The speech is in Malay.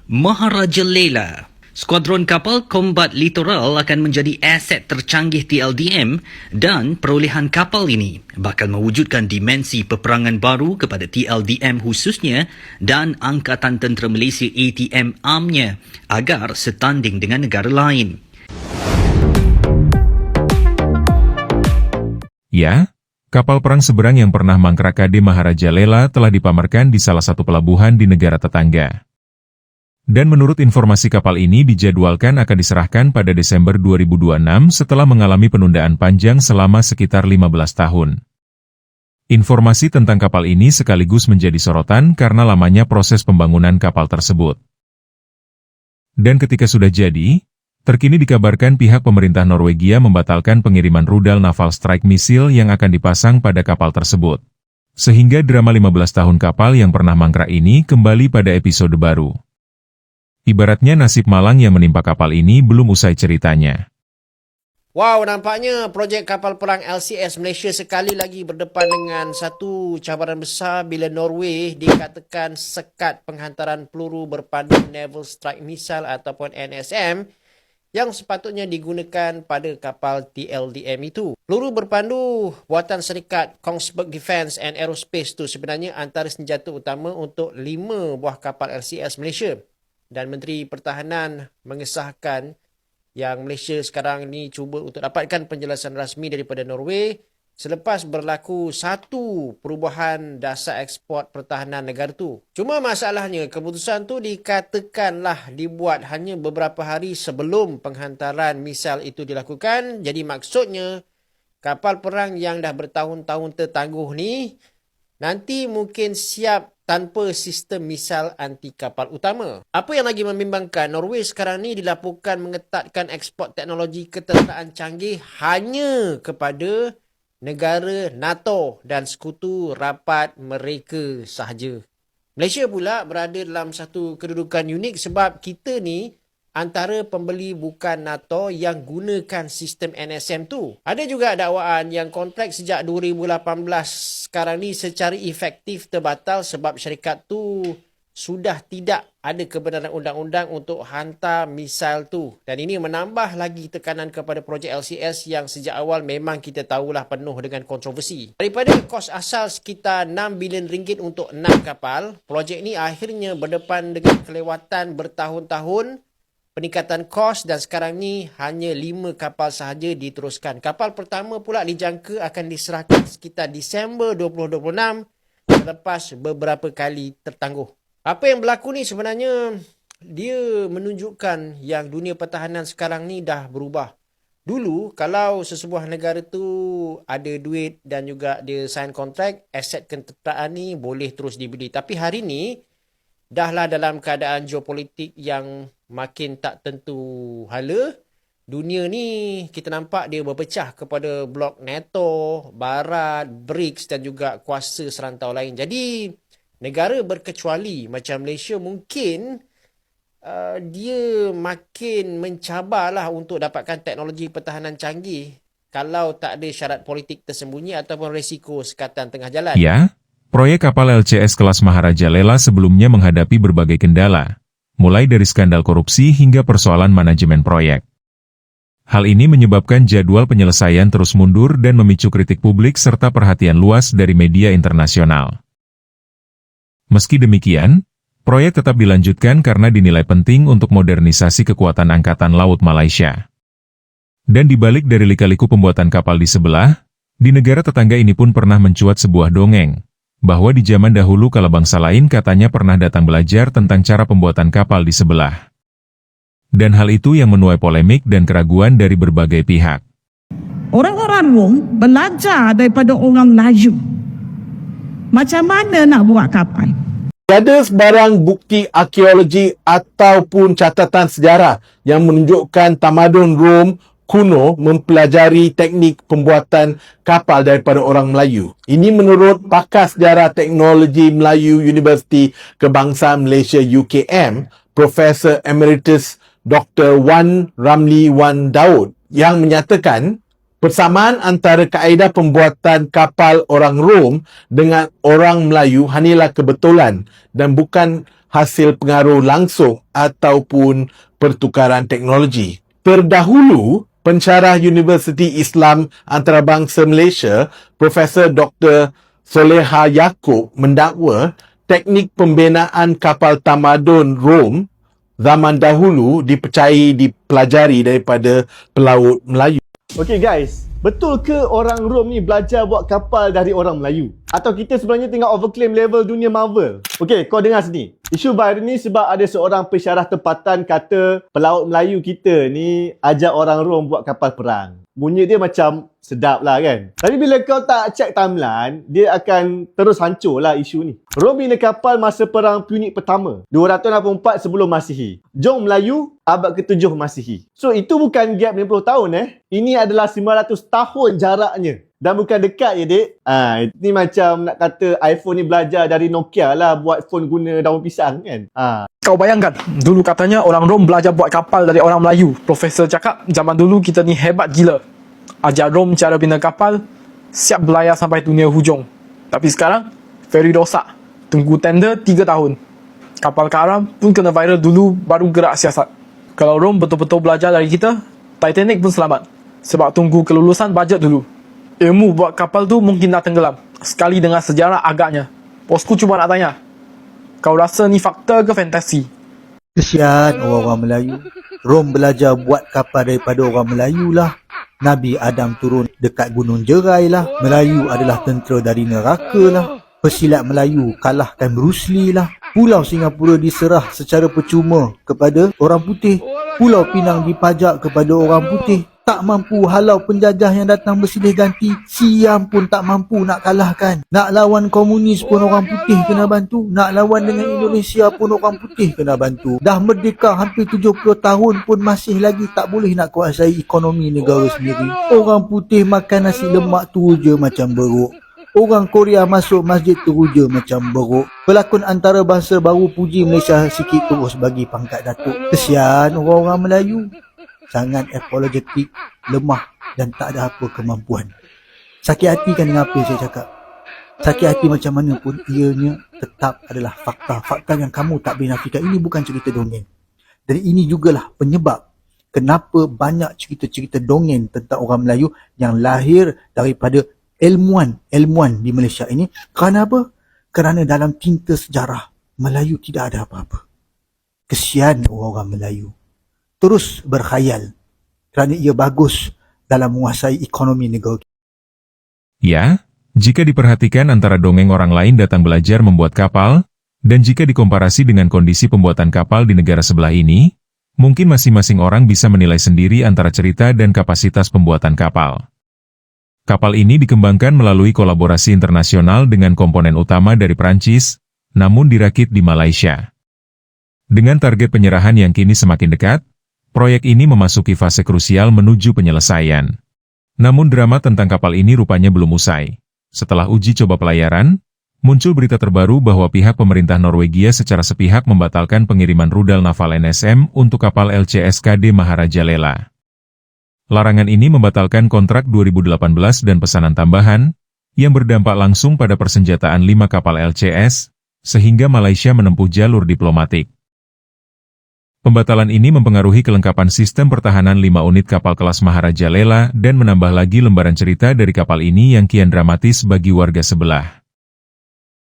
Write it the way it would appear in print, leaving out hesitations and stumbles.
Maharaja Lela. Skuadron kapal kombat littoral akan menjadi aset tercanggih TLDM dan perolehan kapal ini bakal mewujudkan dimensi peperangan baru kepada TLDM khususnya dan Angkatan Tentera Malaysia ATM AMnya agar setanding dengan negara lain. Ya, kapal perang seberang yang pernah mangkrak KD Maharaja Lela telah dipamerkan di salah satu pelabuhan di negara tetangga. Dan menurut informasi kapal ini dijadwalkan akan diserahkan pada Desember 2026 setelah mengalami penundaan panjang selama sekitar 15 tahun. Informasi tentang kapal ini sekaligus menjadi sorotan karena lamanya proses pembangunan kapal tersebut. Dan ketika sudah jadi, terkini dikabarkan pihak pemerintah Norwegia membatalkan pengiriman rudal naval strike missile yang akan dipasang pada kapal tersebut. Sehingga drama 15 tahun kapal yang pernah mangkrak ini kembali pada episode baru. Ibaratnya nasib malang yang menimpa kapal ini belum usai ceritanya. Wow, nampaknya projek kapal perang LCS Malaysia sekali lagi berdepan dengan satu cabaran besar bila Norway dikatakan sekat penghantaran peluru berpandu Naval Strike Missile ataupun NSM yang sepatutnya digunakan pada kapal TLDM itu. Peluru berpandu buatan syarikat Kongsberg Defence and Aerospace itu sebenarnya antara senjata utama untuk 5 buah kapal LCS Malaysia. Dan Menteri Pertahanan mengesahkan yang Malaysia sekarang ni cuba untuk dapatkan penjelasan rasmi daripada Norway selepas berlaku satu perubahan dasar ekspor pertahanan negara tu. Cuma masalahnya keputusan tu dikatakanlah dibuat hanya beberapa hari sebelum penghantaran misal itu dilakukan. Jadi maksudnya kapal perang yang dah bertahun-tahun tertangguh ni nanti mungkin siap tanpa sistem misal anti kapal utama. Apa yang lagi membimbangkan, Norway sekarang ni dilaporkan mengetatkan ekspor teknologi ketenteraan canggih hanya kepada negara NATO dan sekutu rapat mereka sahaja. Malaysia pula berada dalam satu kedudukan unik sebab kita ni antara pembeli bukan NATO yang gunakan sistem NSM tu. Ada juga dakwaan yang kontrak sejak 2018 sekarang ni secara efektif terbatal sebab syarikat tu sudah tidak ada kebenaran undang-undang untuk hantar misal tu. Dan ini menambah lagi tekanan kepada projek LCS yang sejak awal memang kita tahulah penuh dengan kontroversi. Daripada kos asal sekitar 6 bilion ringgit untuk 6 kapal, projek ni akhirnya berdepan dengan kelewatan bertahun-tahun peningkatan kos dan sekarang ni hanya 5 kapal sahaja diteruskan. Kapal pertama pula dijangka akan diserahkan sekitar Disember 2026 selepas beberapa kali tertangguh. Apa yang berlaku ni sebenarnya dia menunjukkan yang dunia pertahanan sekarang ni dah berubah. Dulu kalau sesebuah negara tu ada duit dan juga dia sign kontrak, aset ketenteraan ni boleh terus dibeli. Tapi hari ni dahlah dalam keadaan geopolitik yang makin tak tentu hala. Dunia ni kita nampak dia berpecah kepada blok NATO, Barat, BRICS dan juga kuasa serantau lain. Jadi negara berkecuali macam Malaysia mungkin dia makin mencabarlah untuk dapatkan teknologi pertahanan canggih kalau tak ada syarat politik tersembunyi ataupun risiko sekatan tengah jalan. Ya, proyek kapal LCS kelas Maharaja Lela sebelumnya menghadapi berbagai kendala, mulai dari skandal korupsi hingga persoalan manajemen proyek. Hal ini menyebabkan jadwal penyelesaian terus mundur dan memicu kritik publik serta perhatian luas dari media internasional. Meski demikian, proyek tetap dilanjutkan karena dinilai penting untuk modernisasi kekuatan Angkatan Laut Malaysia. Dan dibalik dari lika-liku pembuatan kapal di sebelah, di negara tetangga ini pun pernah mencuat sebuah dongeng, bahwa di zaman dahulu kala bangsa lain katanya pernah datang belajar tentang cara pembuatan kapal di sebelah. Dan hal itu yang menuai polemik dan keraguan dari berbagai pihak. Orang-orang Rom belajar daripada orang Melayu. Macam mana nak buat kapal? Tiada sebarang bukti arkeologi ataupun catatan sejarah yang menunjukkan tamadun Rom kuno mempelajari teknik pembuatan kapal daripada orang Melayu. Ini menurut pakar sejarah teknologi Melayu Universiti Kebangsaan Malaysia UKM, Profesor Emeritus Dr. Wan Ramli Wan Daud, yang menyatakan persamaan antara kaedah pembuatan kapal orang Rom dengan orang Melayu hanyalah kebetulan dan bukan hasil pengaruh langsung ataupun pertukaran teknologi. Terdahulu, pensyarah Universiti Islam Antarabangsa Malaysia, Profesor Dr. Soleha Yaakob mendakwa teknik pembinaan kapal tamadun Rom zaman dahulu dipelajari daripada pelaut Melayu. Okay guys, betul ke orang Rom ni belajar buat kapal dari orang Melayu? Atau kita sebenarnya tengah overclaim level dunia Marvel? Okay, kau dengar sini. Isu baru ni sebab ada seorang pensyarah tempatan kata pelaut Melayu kita ni ajar orang Rom buat kapal perang. Bunyi dia macam sedap lah kan. Tapi bila kau tak check timeline, dia akan terus hancur lah isu ni. Rom bina kapal masa perang Punik pertama, 264 sebelum Masihi. Jom Melayu, abad ke-7 Masihi. So itu bukan gap 50 tahun Ini adalah 900 tahun jaraknya. Dan bukan dekat je dek. Ini macam nak kata iPhone ni belajar dari Nokia lah buat phone guna daun pisang kan. Kau bayangkan, dulu katanya orang Rom belajar buat kapal dari orang Melayu. Profesor cakap, zaman dulu kita ni hebat gila. Ajar Rom cara bina kapal, siap berlayar sampai dunia hujung. Tapi sekarang, feri rosak. Tunggu tender 3 tahun. Kapal karam pun kena viral dulu baru gerak siasat. Kalau Rom betul-betul belajar dari kita, Titanic pun selamat. Sebab tunggu kelulusan bajet dulu. Ilmu buat kapal tu mungkin dah tenggelam. Sekali dengan sejarah agaknya. Bosku cuma nak tanya, kau rasa ni fakta ke fantasi? Kesian orang-orang Melayu. Rom belajar buat kapal daripada orang Melayu lah. Nabi Adam turun dekat Gunung Jerai lah. Melayu adalah tentera dari neraka lah. Pesilat Melayu kalahkan Bruce Lee lah. Pulau Singapura diserah secara percuma kepada orang putih. Pulau Pinang dipajak kepada orang putih. Tak mampu halau penjajah yang datang bersilih ganti. Siam pun tak mampu nak kalahkan. Nak lawan komunis pun orang putih kena bantu. Nak lawan dengan Indonesia pun orang putih kena bantu. Dah merdeka hampir 70 tahun pun masih lagi tak boleh nak kuasai ekonomi negara sendiri. Orang putih makan nasi lemak tu je macam beruk. Orang Korea masuk masjid tu je macam beruk. Pelakon antarabangsa baru puji Malaysia sikit terus bagi pangkat datuk. Kesian orang-orang Melayu. Sangat apologetik, lemah dan tak ada apa kemampuan. Sakit hati kan dengan apa yang saya cakap. Sakit hati macam mana pun ianya tetap adalah fakta. Fakta yang kamu tak boleh nafikan. Ini bukan cerita dongeng. Dan ini jugalah penyebab kenapa banyak cerita-cerita dongeng tentang orang Melayu yang lahir daripada ilmuwan di Malaysia ini. Kerana apa? Kerana dalam tinta sejarah Melayu tidak ada apa-apa. Kesian orang-orang Melayu. Terus berkhayal kerana ia bagus dalam menguasai ekonomi negara. Ya, jika diperhatikan antara dongeng orang lain datang belajar membuat kapal, dan jika dikomparasi dengan kondisi pembuatan kapal di negara sebelah ini, mungkin masing-masing orang bisa menilai sendiri antara cerita dan kapasitas pembuatan kapal. Kapal ini dikembangkan melalui kolaborasi internasional dengan komponen utama dari Perancis, namun dirakit di Malaysia. Dengan target penyerahan yang kini semakin dekat, proyek ini memasuki fase krusial menuju penyelesaian. Namun drama tentang kapal ini rupanya belum usai. Setelah uji coba pelayaran, muncul berita terbaru bahwa pihak pemerintah Norwegia secara sepihak membatalkan pengiriman rudal naval NSM untuk kapal LCSKD Maharajalela. Larangan ini membatalkan kontrak 2018 dan pesanan tambahan, yang berdampak langsung pada persenjataan 5 kapal LCS, sehingga Malaysia menempuh jalur diplomatik. Pembatalan ini mempengaruhi kelengkapan sistem pertahanan 5 unit kapal kelas Maharajalela dan menambah lagi lembaran cerita dari kapal ini yang kian dramatis bagi warga sebelah.